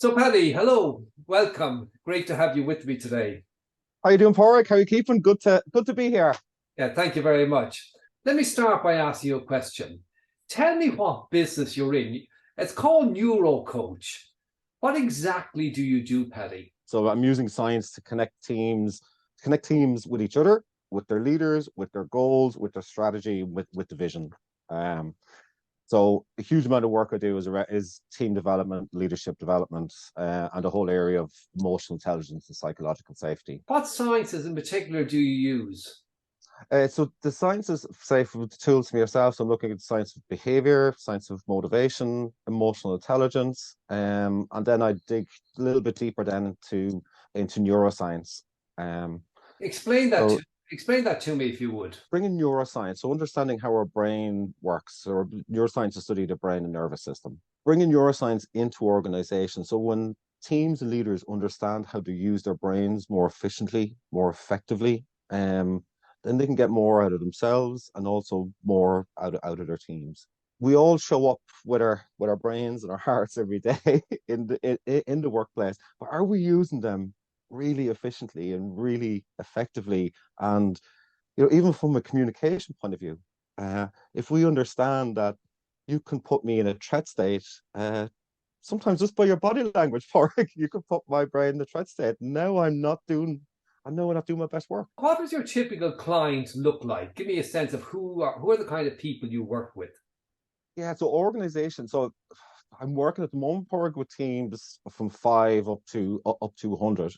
So, Paddy, hello, welcome. Great to have you with me today. How you doing, Porrick? How you keeping? Good to be here. Yeah, thank you very much. Let me start by asking you a question. Tell me what business you're in. It's called Neuro Coach. What exactly do you do, Paddy? So I'm using science to connect teams with each other, with their leaders, with their goals, with their strategy, with the vision. Um, so a huge amount of work I do is team development, leadership development, and the whole area of emotional intelligence and psychological safety. What sciences in particular do you use? So the sciences, say for the tools for yourself, so I'm looking at the science of behavior, science of motivation, emotional intelligence, and then I dig a little bit deeper then into neuroscience. Um, Explain that so to explain that to me if you would. bringing neuroscience, so understanding how our brain works, or neuroscience to study the brain and nervous system. Bringing neuroscience into organizations, so when teams and leaders understand how to use their brains more efficiently, more effectively, then they can get more out of themselves and also more out of their teams. We all show up with our brains and our hearts every day in the workplace, but are we using them really efficiently and really effectively? And even from a communication point of view, if we understand that you can put me in a threat state, sometimes just by your body language, Porrick, you can put my brain in a threat state. I know I'm not doing my best work. What does your typical client look like? Give me a sense of who are the kind of people you work with. Yeah, so organization. So I'm working at the moment, Porrick, with teams from five up to 100.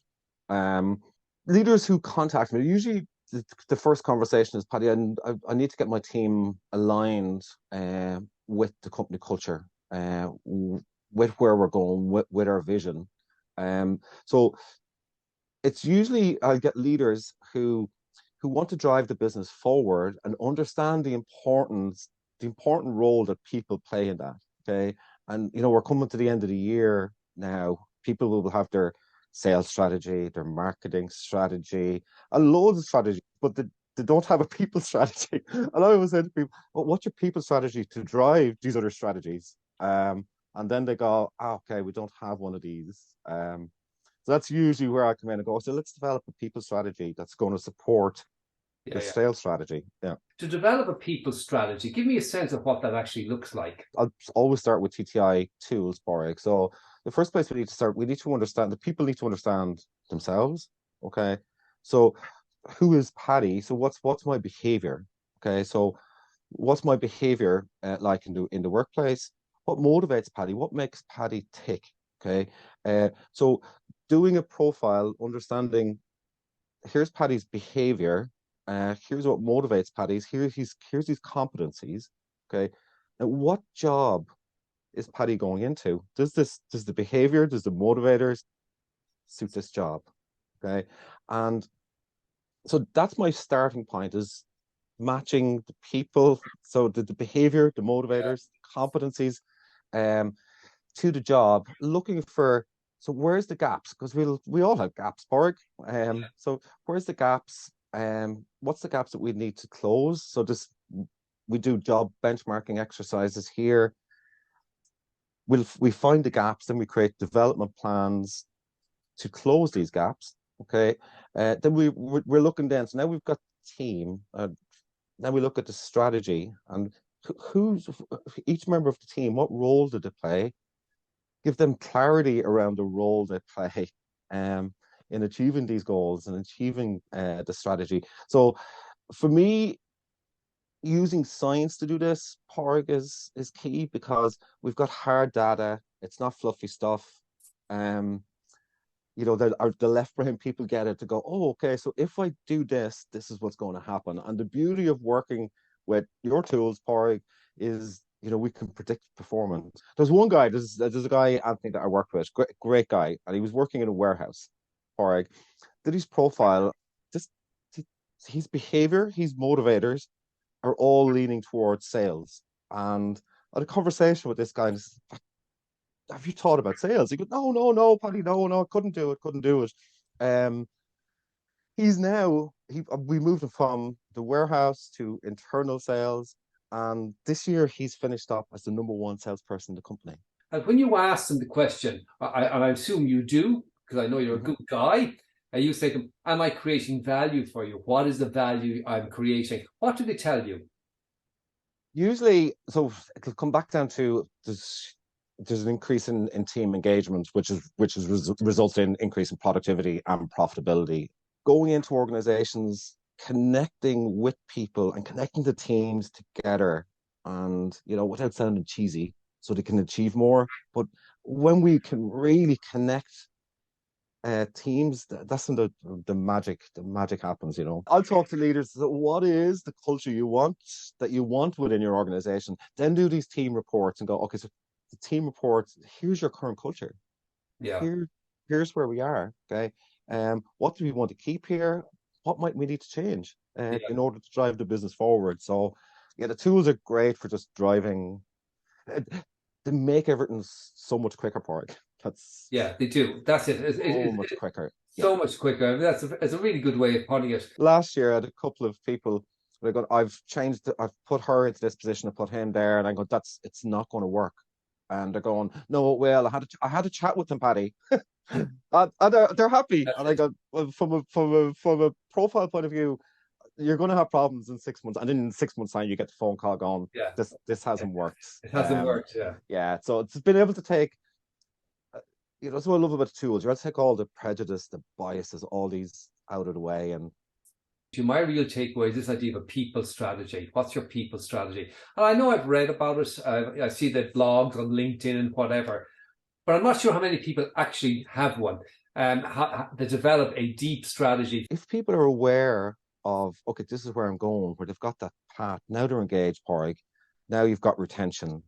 Um, Leaders who contact me usually the first conversation is, Paddy, I need to get my team aligned with the company culture, with where we're going, with our vision. So it's usually I get leaders who want to drive the business forward and understand the important role that people play in that. Okay. And we're coming to the end of the year now. People will have their sales strategy, their marketing strategy, a loads of strategy, but they don't have a people strategy. And I always say to people, well, what's your people strategy to drive these other strategies? And then they go, okay, we don't have one of these. So that's usually where I come in and go, so let's develop a people strategy that's going to support Yeah, the yeah. sales strategy. Yeah. To develop a people strategy, give me a sense of what that actually looks like. I'll always start with TTI tools, Borek. So the first place we need to start, we need to understand the people need to understand themselves. Okay. So who is Paddy? So what's my behavior? Okay. So what's my behavior like in the workplace? What motivates Paddy? What makes Paddy tick? Okay. So doing a profile, understanding here's Paddy's behavior. Here's what motivates Paddy's. Here's his competencies. Okay. Now, what job is Paddy going into? Does the behavior, does the motivators suit this job? Okay. And so that's my starting point is matching the people. So the behavior, the Yeah. motivators, competencies, um, to the job, looking for so where's the gaps? Because we all have gaps, Borg. So where's the gaps? What's the gaps that we need to close? So this we do job benchmarking exercises here. We find the gaps, then we create development plans to close these gaps. Okay. Then we're looking then. So now we've got team. Now we look at the strategy and who's each member of the team, what role did they play? Give them clarity around the role they play um, in achieving these goals and achieving the strategy. So for me, using science to do this, Porg is key because we've got hard data. It's not fluffy stuff. Um, the left brain people get it to go, oh, okay, so if I do this, this is what's going to happen. And the beauty of working with your tools, Porg, is we can predict performance. There's a guy, Anthony, that I worked with, great guy, and he was working in a warehouse. Porg did his profile, just his behavior, his motivators are all leaning towards sales. And I had a conversation with this guy, and have you thought about sales? He goes, no, no, no, Paddy, no, no, couldn't do it. Um, we moved him from the warehouse to internal sales, and this year he's finished up as the number one salesperson in the company. And when you ask them the question, and I assume you do, because I know you're a good guy, and you say to them, am I creating value for you? What is the value I'm creating? What do they tell you? Usually, so it'll come back down to there's an increase in team engagement, which results in increase in productivity and profitability. Going into organizations, connecting with people and connecting the teams together, and without sounding cheesy, so they can achieve more. But when we can really connect teams, that's when the magic happens. I'll talk to leaders. So what is the culture you want within your organization? Then do these team reports and go, okay, so the team reports, here's your current culture. Yeah. Here's where we are. Okay. What do we want to keep here? What might we need to change in order to drive the business forward? So yeah, the tools are great for just driving. They make everything so much quicker, Park. They do. That's it. So much quicker. So much quicker. That's a really good way of putting it. Last year, I had a couple of people. I've put her into this position, I put him there, and I go, it's not going to work. And they're going, no, well, I had a chat with them, Paddy. And they're happy. And I go, well, from a profile point of view, you're going to have problems in 6 months, and then in 6 months' time, you get the phone call going. Yeah, this hasn't worked. It hasn't worked. Yeah. Yeah. So it's been able to take. That's what I love about the tools. You're able to take all the prejudice, the biases, all these out of the way. And my real takeaway is this idea of a people strategy. What's your people strategy? And I know I've read about it. I see the blogs on LinkedIn and whatever, but I'm not sure how many people actually have one. They develop a deep strategy. If people are aware of, okay, this is where I'm going, where they've got that path, now they're engaged, Parg. Now you've got retention.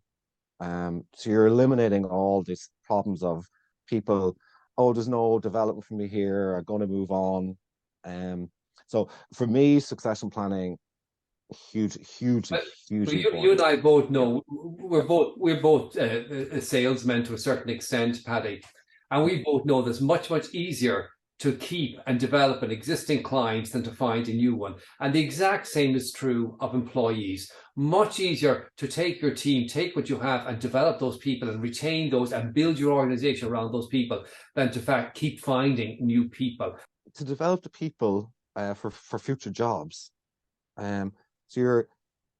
So you're eliminating all these problems of people, oh, there's no development for me here, I'm going to move on. So for me, succession planning, huge. You and I both know we're both salesmen to a certain extent, Paddy, and we both know there's much easier to keep and develop an existing client than to find a new one. And the exact same is true of employees. Much easier to take your team, take what you have and develop those people and retain those and build your organization around those people than to keep finding new people. To develop the people for future jobs. So you're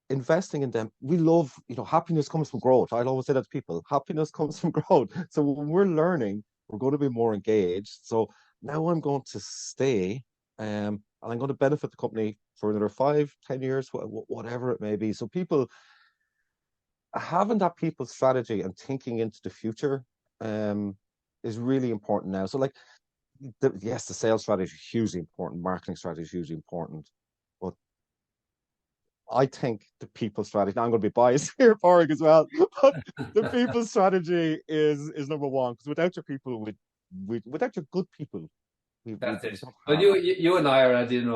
investing in them. We love, happiness comes from growth. I'll always say that to people. Happiness comes from growth. So when we're learning, we're going to be more engaged. So now I'm going to stay and I'm going to benefit the company for another 5-10 years, whatever it may be. So people having that people strategy and thinking into the future is really important now. So the sales strategy is hugely important, marketing strategy is hugely important, but I think the people strategy, now I'm going to be biased here, Parg, as well, but the people strategy is number one, because without your people, without your good people, that's it. Well, you and I are adding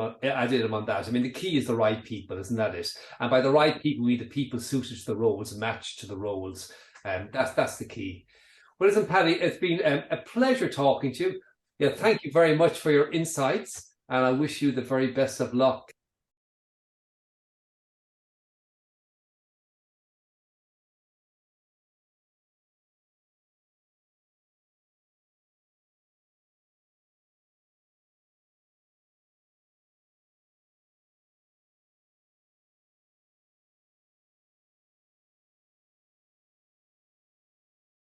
them on that. I mean, the key is the right people, isn't that it? And by the right people, we need the people suited to the roles, matched to the roles. That's the key. Well, listen, Paddy, it's been a pleasure talking to you. Yeah, thank you very much for your insights, and I wish you the very best of luck.